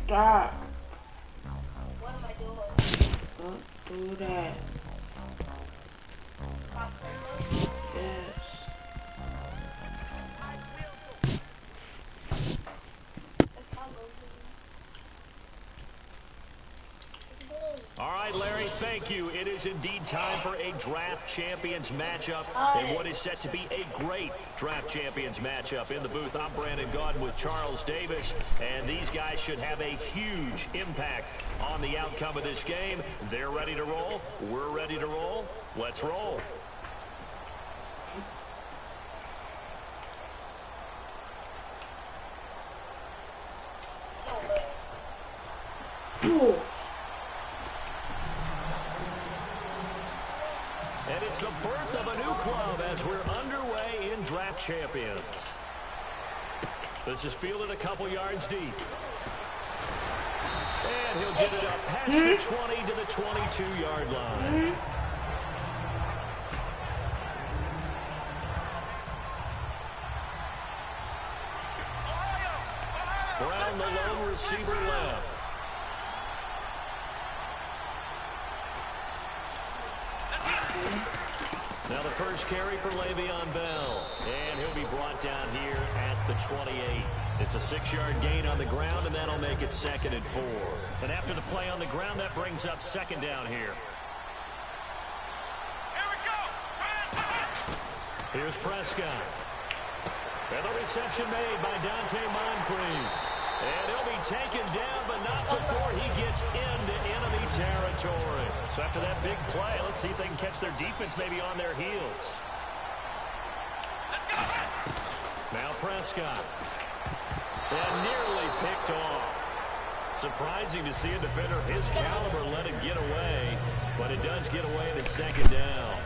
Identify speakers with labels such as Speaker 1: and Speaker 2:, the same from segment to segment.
Speaker 1: Stop.
Speaker 2: What am I doing?
Speaker 1: Don't do that. Yes.
Speaker 3: All right, Larry, thank you. It is indeed time for a Draft Champions matchup in what is set to be a great Draft Champions matchup. In the booth, I'm Brandon Gaudin with Charles Davis, and these guys should have a huge impact on the outcome of this game. They're ready to roll. We're ready to roll. Let's roll. And it's the birth of a new club as we're underway in Draft Champions. This is fielded a couple yards deep. And he'll get it up past the 20 to the 22-yard line. Brown, the lone receiver, left. Now the first carry for Le'Veon Bell. And he'll be brought down here at the 28. It's a 6-yard gain on the ground, and that'll make it 2nd and 4. And after the play on the ground, that brings up 2nd down here.
Speaker 4: Here we go.
Speaker 3: Here's Prescott. And the reception made by Dante Moncrief. And he'll be taken down, but not before he gets into enemy territory. So after that big play, let's see if they can catch their defense maybe on their heels. Now Prescott. And nearly picked off. Surprising to see a defender of his caliber let it get away, but it does get away, and it's 2nd down.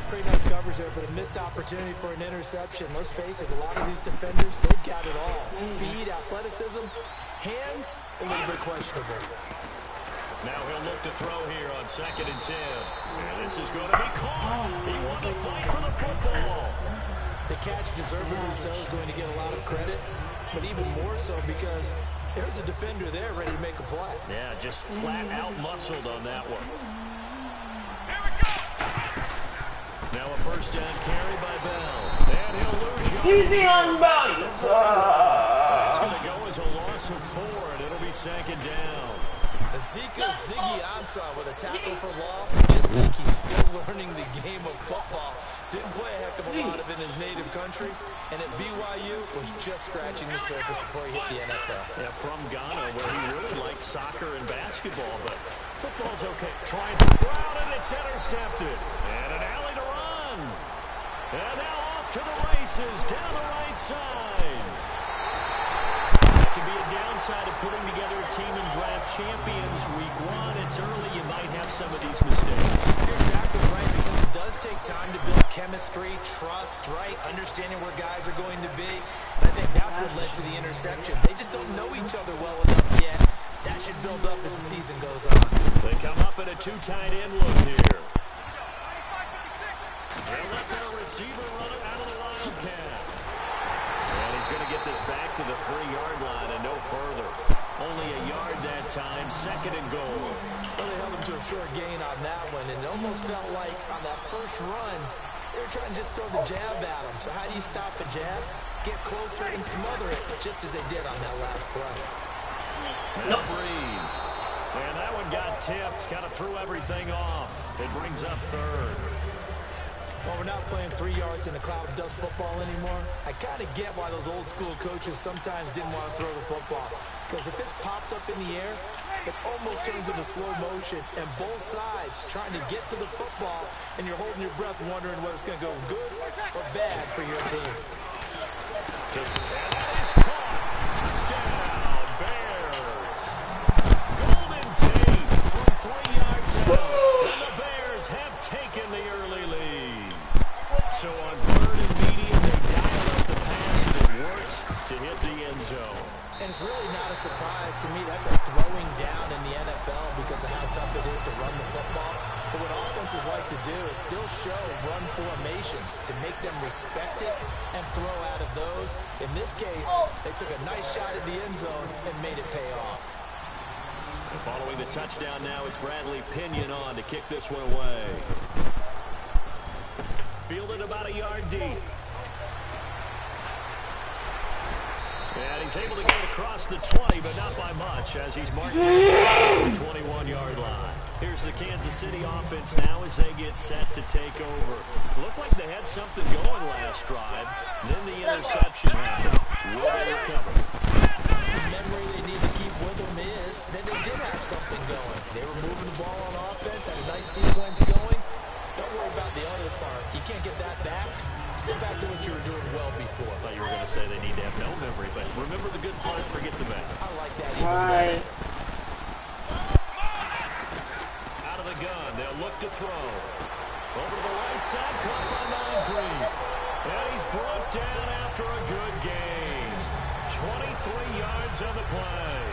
Speaker 5: Pretty nice coverage there, but a missed opportunity for an interception. Let's face it, a lot of these defenders, they've got it all. Speed, athleticism, hands, a little bit questionable.
Speaker 3: Now he'll look to throw here on 2nd and 10. And this is going to be caught. He won the fight for the football.
Speaker 5: The catch, deservedly so, is going to get a lot of credit, but even more so because there's a defender there ready to make a play.
Speaker 3: Yeah, just flat out muscled on that one. Now a 1st down carry by Bell. And he'll lose yardage.
Speaker 1: Easy on Bell.
Speaker 3: That's going to go as a loss of 4, and it'll be 2nd down.
Speaker 5: Ezekiel Ziggy Ansah with a tackle for loss. I just think he's still learning the game of football. Didn't play a heck of a lot of it in his native country, and at BYU was just scratching the surface before he hit the NFL.
Speaker 3: Yeah, from Ghana, where he really liked soccer and basketball, but football's okay. Trying to Brown, and it's intercepted. And an alley to run. And now off to the races down the right side. That can be a downside of putting together a team in Draft Champions Week 1. It's early. You might have some of these mistakes.
Speaker 5: You're exactly right, because it does take time to build chemistry, trust, right? Understanding where guys are going to be. And I think that's what led to the interception. They just don't know each other well enough yet. That should build up as the season goes on.
Speaker 3: They come up in a 2 tight end look here. They'll let their receiver run it out of the Wildcat. And he's going to get this back to the 3-yard line and no further. Only a yard that time, 2nd and goal.
Speaker 5: Well, they held him to a short gain on that one, and it almost felt like on that first run, they were trying to just throw the jab at him. So how do you stop a jab? Get closer and smother it, just as they did on that last play.
Speaker 3: Now Breeze. And that one got tipped, kind of threw everything off. It brings up 3rd.
Speaker 5: Well, we're not playing 3 yards in a cloud of dust football anymore. I kind of get why those old school coaches sometimes didn't want to throw the football. Because if it's popped up in the air, it almost turns into slow motion. And both sides trying to get to the football, and you're holding your breath wondering whether it's going to go good or bad for your team.
Speaker 3: And that is caught. Touchdown, Bears. Golden Tate from 3 yards out. And the Bears have taken the early lead. So on 3rd and medium, they dial up the pass, and it works to hit the end zone.
Speaker 5: And it's really not a surprise guys, to me, that's a throwing down in the NFL because of how tough it is to run the football. But what offenses like to do is still show run formations to make them respect it and throw out of those. In this case, they took a nice shot at the end zone and made it pay off.
Speaker 3: And following the touchdown now, it's Bradley Pinion on to kick this one away. Fielded about a yard deep. And he's able to get it across the 20, but not by much, as he's marked down at the 21-yard line. Here's the Kansas City offense now as they get set to take over. Looked like they had something going last drive. Then the interception happened. Will they recover?
Speaker 5: The memory they need to keep with them is that they did have something going. They were moving the ball on offense, had a nice sequence going. Don't worry about the other part. You can't get that back. Let's get back to what you were doing well before.
Speaker 3: I thought you were going to say they need to have no memory, but remember the good part, forget the bad.
Speaker 5: I like that even better.
Speaker 3: Out of the gun, they'll look to throw. Over to the right side, caught by Moncrief. And he's brought down after a good gain. 23 yards on the play.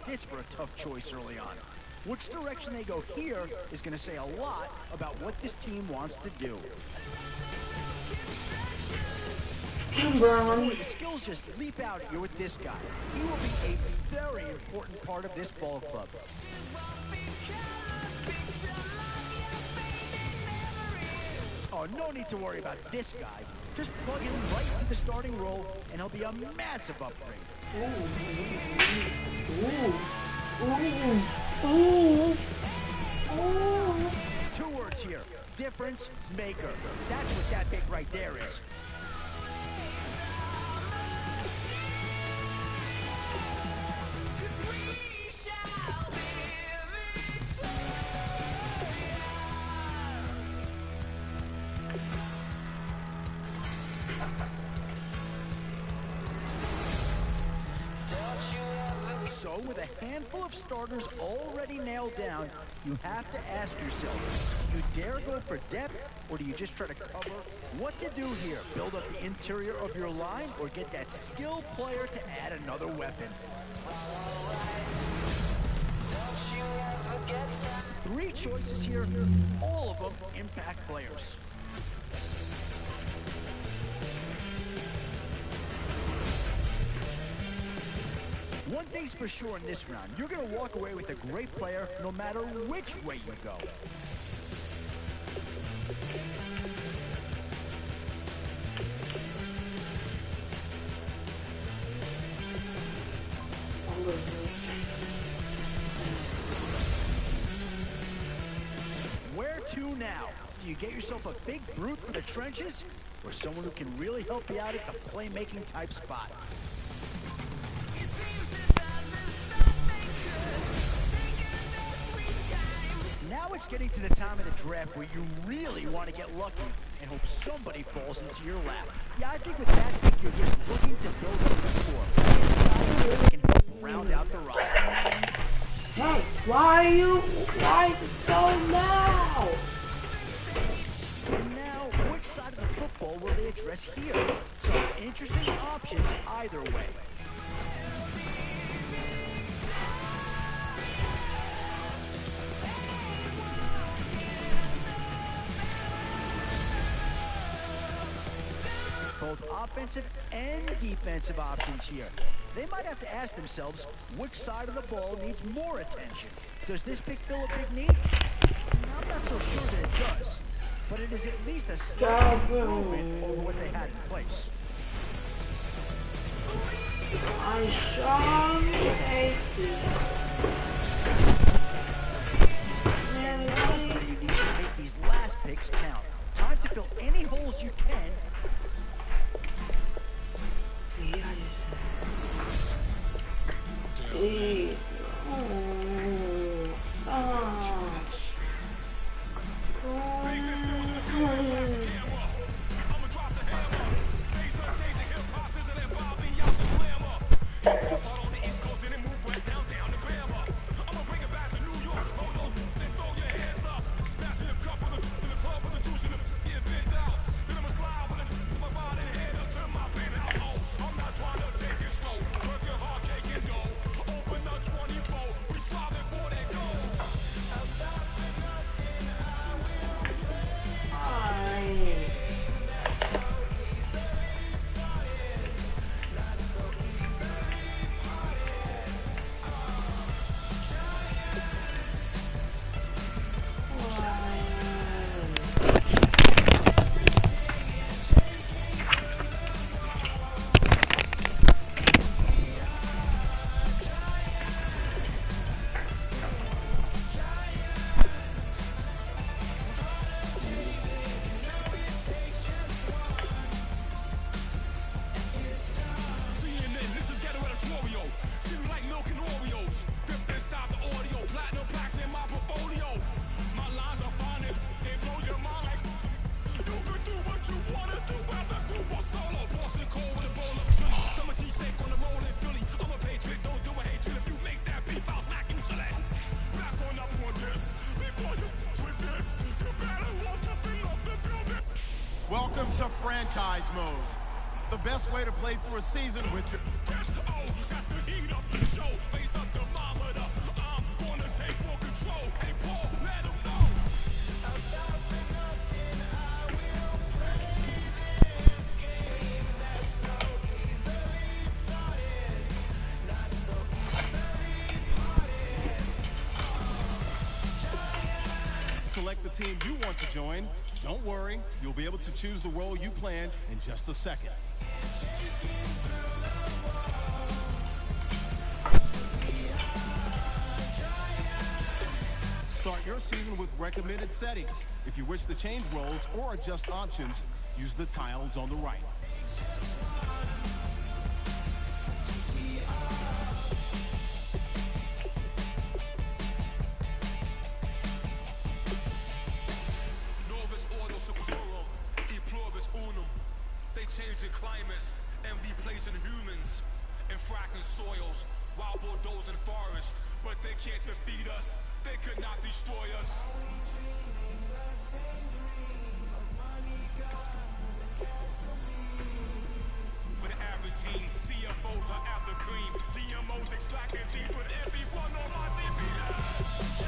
Speaker 4: This for a tough choice early on. Which direction they go here is going to say a lot about what this team wants to do. Boy, the skills just leap out at you with this guy. He will be a very important part of this ball club. Oh, no need to worry about this guy. Just plug him right into the starting role, and he'll be a massive upgrade. Two words here. Difference maker. That's what that big right there is. So, with a handful of starters already nailed down, you have to ask yourself, do you dare go for depth, or do you just try to cover? What to do here? Build up the interior of your line, or get that skilled player to add another weapon? Three choices here, all of them impact players. One thing's for sure in this round, you're going to walk away with a great player no matter which way you go. Where to now? Do you get yourself a big brute for the trenches, or someone who can really help you out at the playmaking type spot? Now it's getting to the time of the draft where you really want to get lucky and hope somebody falls into your lap. Yeah, I think with that pick, you're just looking to build up the score. It's guys who can help round out the roster.
Speaker 1: Hey, why is it so loud?
Speaker 4: And now, which side ball will they address here? Some interesting options either way. Both offensive and defensive options here. They might have to ask themselves which side of the ball needs more attention. Does this pick fill a big need? I'm not so sure that it does, but it is at least a slight improvement over what they had in place.
Speaker 1: I strongly hate
Speaker 4: And now you need to make these last picks count. Time to fill any holes you can.
Speaker 1: Please.
Speaker 6: Welcome to franchise mode. The best way to play through a season with your... Select the team you want to join. Don't worry, you'll be able to choose the role you plan in just a second. Start your season with recommended settings. If you wish to change roles or adjust options, use the tiles on the right.
Speaker 7: Changing climates and replacing humans in fracking soils while bulldozing forests, but they can't defeat us. They could not destroy us. For the average team, CFOs are after cream. GMOs extracting cheese with everyone on my TV.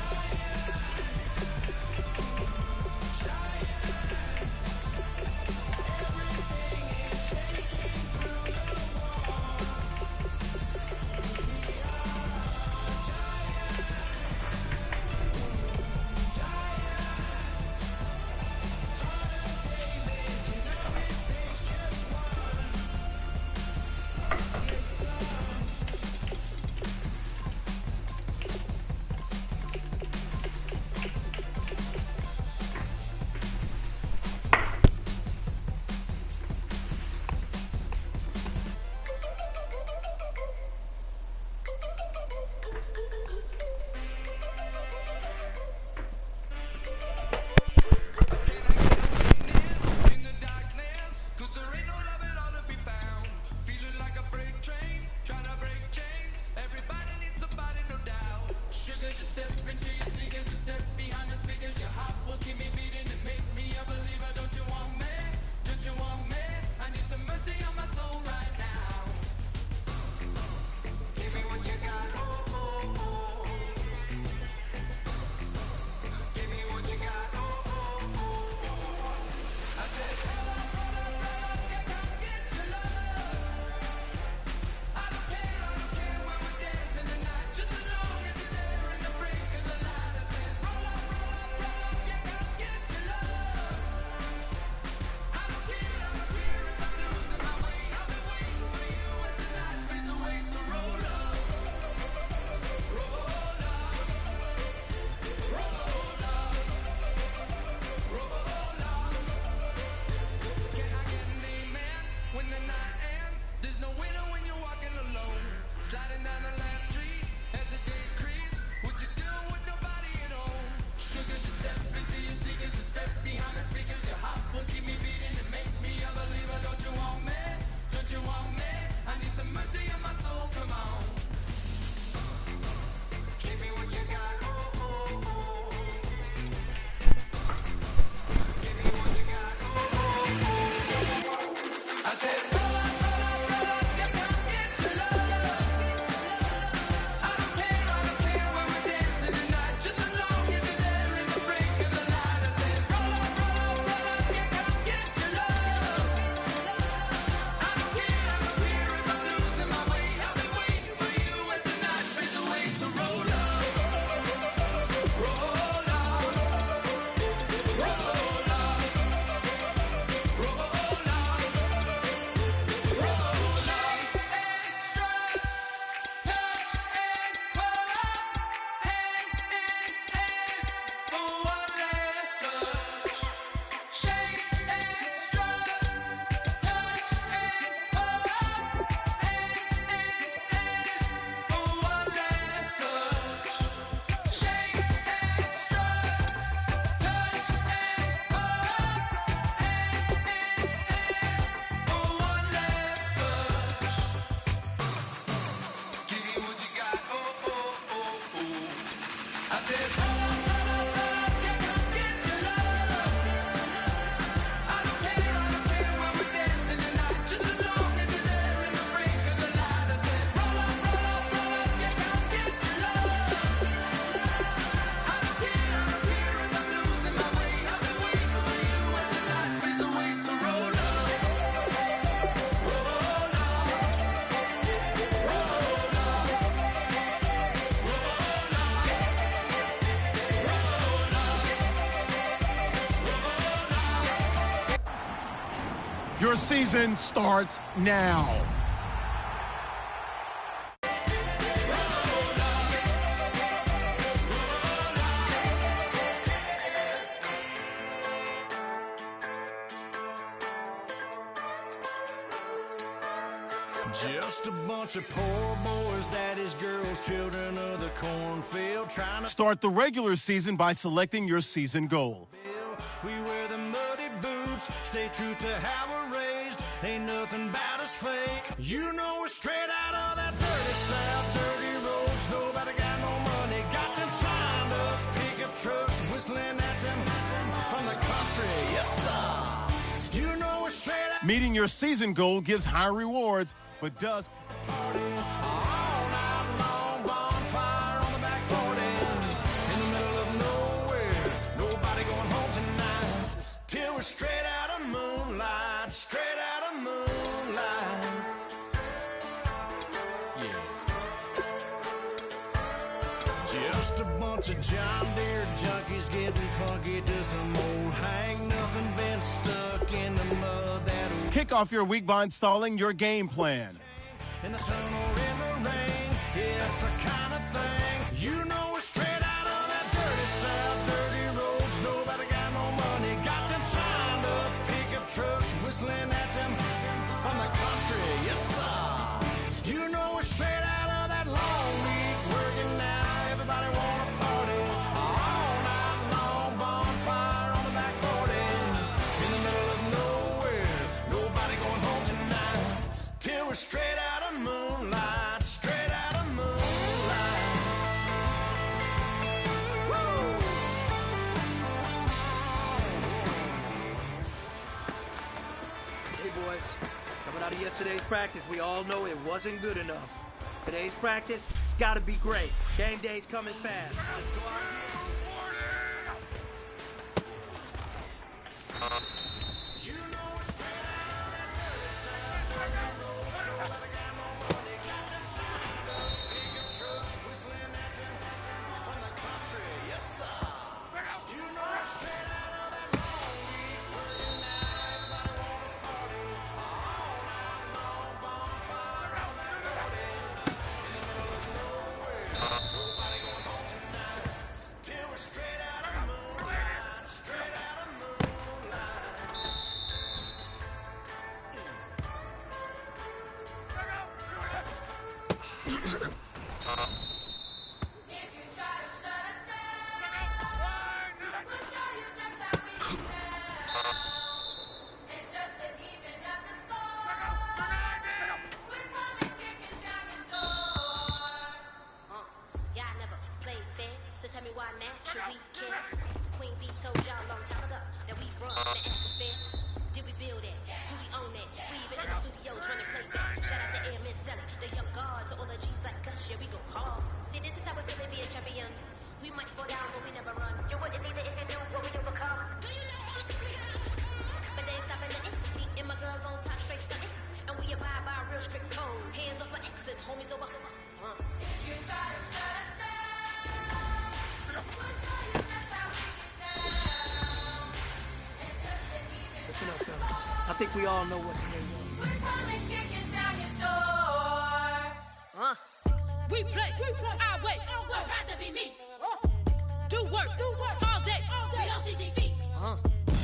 Speaker 6: Your season starts now.
Speaker 8: Just a bunch of poor boys, daddies, girls, children of the cornfield trying to
Speaker 6: Start the regular season by selecting your season goal.
Speaker 8: We wear the muddy boots, stay true to how we're raised. Ain't nothing about us fake. You know we're straight out of that dirty south, dirty roads. Nobody got no money, got them signed up. Pickup trucks whistling at them from the country. Yes, sir. You know we're straight out.
Speaker 6: Meeting your season goal gives high rewards, but does
Speaker 8: All night long, bonfire on the back 40. In the middle of nowhere, nobody going home tonight. Till we're straight out of moonlight, straight out of moonlight. Yeah. Just a bunch of John Deere junkies getting funky to some old hang. Nothing been stuck in the mud that'll
Speaker 6: kick off your week by installing your game plan.
Speaker 8: in the sun or in the rain. Yeah, it's the kind of thing. You know we're straight out of that dirty south, dirty roads. Nobody got no money, got them signed up. Pickup trucks whistling at them from the country. Yes, sir. You know we're straight out of that long week working now. Everybody wanna party all night long. Bonfire on the back 40. In the middle of nowhere, nobody going home tonight. Till we're straight out of moonlight, straight out of moonlight. Woo!
Speaker 9: Hey boys, coming out of yesterday's practice, we all know it wasn't good enough. Today's practice, it's gotta be great. Game day's coming fast. Let's go out here.
Speaker 8: You know we're straight out of that dirty south, dirty roads. Nobody got no money, got them signed up. Pickup trucks whistling at them from the country. Yes, sir. You know we're straight out of that long week working now. Everybody wanna party all night long. Bonfire on that 40. In the middle of nowhere, nobody going home tonight. Till we're straight out of moonlight, straight out of moonlight.
Speaker 2: If you try to shut us down, we'll show you just how we get down. And just to even up the score, we're coming kicking down your door.
Speaker 10: Y'all never played fair, so tell me why naturally we care. Queen B told y'all long time ago that we run the atmosphere. Did we build it? Do we own it? We been in the studio trying to play back. Shout out to Airman Selling, the young guards, to all the G's like us, yeah, we go hard. See, this is how we feel to be a champion. We might fall down, but we never run. You wouldn't need it if you knew what we overcome. But they ain't stopping the empty, and my girls on top straight stunting. And we abide by a real strict code. Hands off my exit, homies over.
Speaker 2: If you try to shut us down, we'll show you just how we get down. And just to even
Speaker 9: Listen up, fellas. I think we all know what to do.
Speaker 2: we're coming kicking down your door.
Speaker 11: We play our way. I'd rather be me. Do work all day. We don't see defeat.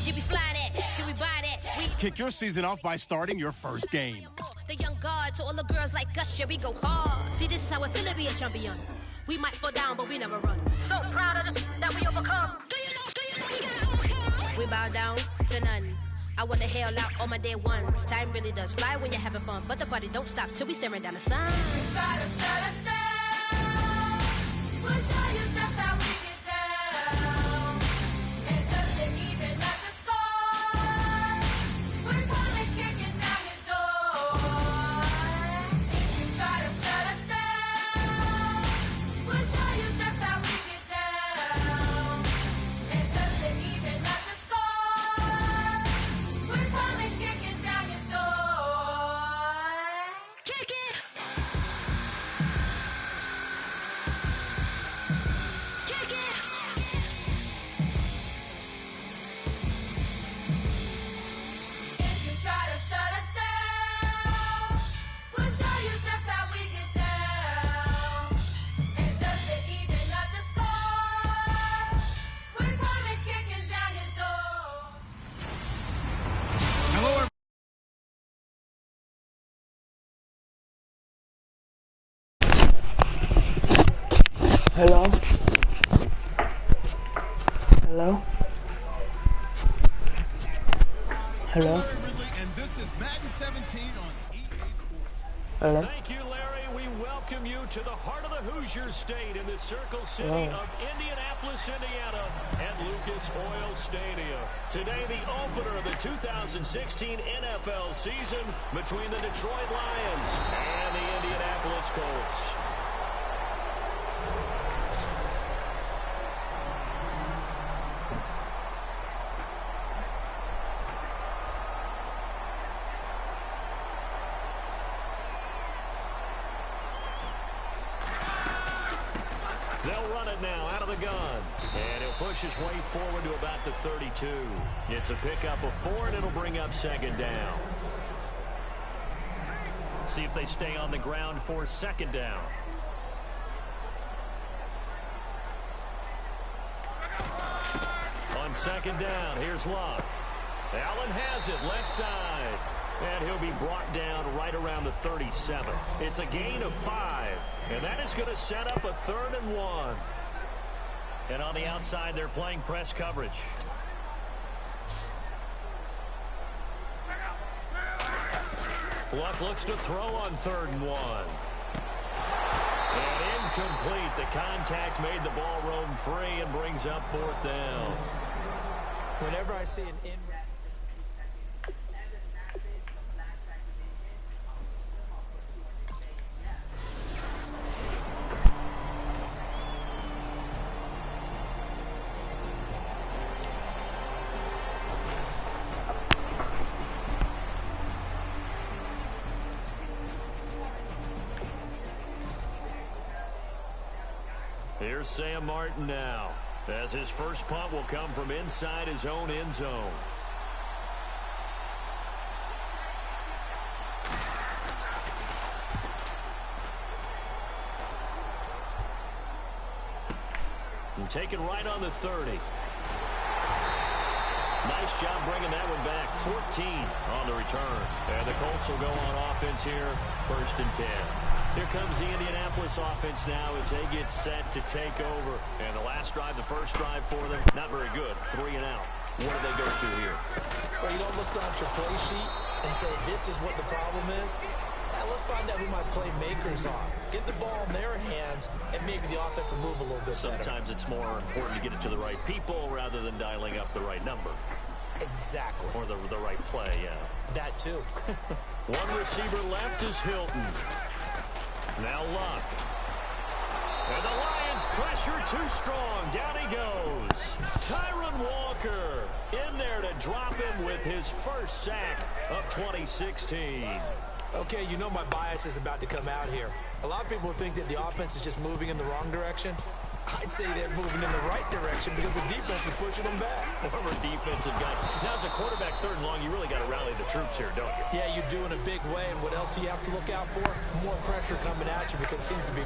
Speaker 10: Did we fly that? Can we buy that? We
Speaker 6: Kick your season off by starting your first game.
Speaker 10: the young guard to all the girls like us, yeah, we go hard. See, this is how it feel to be a champion. We might fall down, but we never run. So proud of them that we overcome. Do you know we gotta overcome? We bow down to none. I wanna hail out all my day ones. Time really does fly when you're having fun, but the party don't stop till we staring down the sun.
Speaker 2: Try to shut us down. We'll show you just how we get down. And just to even up the score, we're coming kicking down your door. If you try to shut us down, we'll show you just how we get down. And just to even up the score, we're coming kicking down your door. Kick it!
Speaker 1: Hello.
Speaker 6: And this is Madden 17 on EA Sports.
Speaker 1: Hello.
Speaker 3: Thank you, Larry. We welcome you to the heart of the Hoosier State in the Circle City of Indianapolis, Indiana, at Lucas Oil Stadium. Today, the opener of the 2016 NFL season between the Detroit Lions and the Indianapolis Colts. They'll run it now out of the gun. And he'll push his way forward to about the 32. It's a pickup of 4, and it'll bring up second down. See if they stay on the ground for second down. On second down, here's Love. Allen has it, left side. And he'll be brought down right around the 37. It's a gain of 5. And that is going to set up a 3rd and 1. And on the outside, they're playing press coverage. Luck looks to throw on 3rd and 1. And incomplete. The contact made the ball roam free and brings up 4th down.
Speaker 5: Whenever I see an
Speaker 3: Here's Sam Martin now, as his first punt will come from inside his own end zone. And taken right on the 30. Nice job bringing that one back. 14 on the return. And the Colts will go on offense here, 1st and 10. Here comes the Indianapolis offense now as they get set to take over. And the last drive, the first drive for them, not very good. 3 and out. What do they go to here?
Speaker 5: Well, you don't look down at your play sheet and say, this is what the problem is. Now, let's find out who my playmakers are. Get the ball in their hands, and maybe the offense will move a little bit better.
Speaker 3: Sometimes it's more important to get it to the right people rather than dialing up the right number.
Speaker 5: Exactly.
Speaker 3: Or the right play, yeah.
Speaker 5: That, too.
Speaker 3: One receiver left is Hilton. Now Luck. And the Lions pressure too strong. Down he goes. Tyron Walker in there to drop him with his first sack of 2016.
Speaker 5: Okay, you know my bias is about to come out here. A lot of people think that the offense is just moving in the wrong direction. I'd say they're moving in the right direction because the defense is pushing them back.
Speaker 3: Former defensive guy. Now, as a quarterback 3rd and long, you really got to rally the troops here, don't you?
Speaker 5: Yeah, you do in a big way. And what else do you have to look out for? More pressure coming at you because it seems to be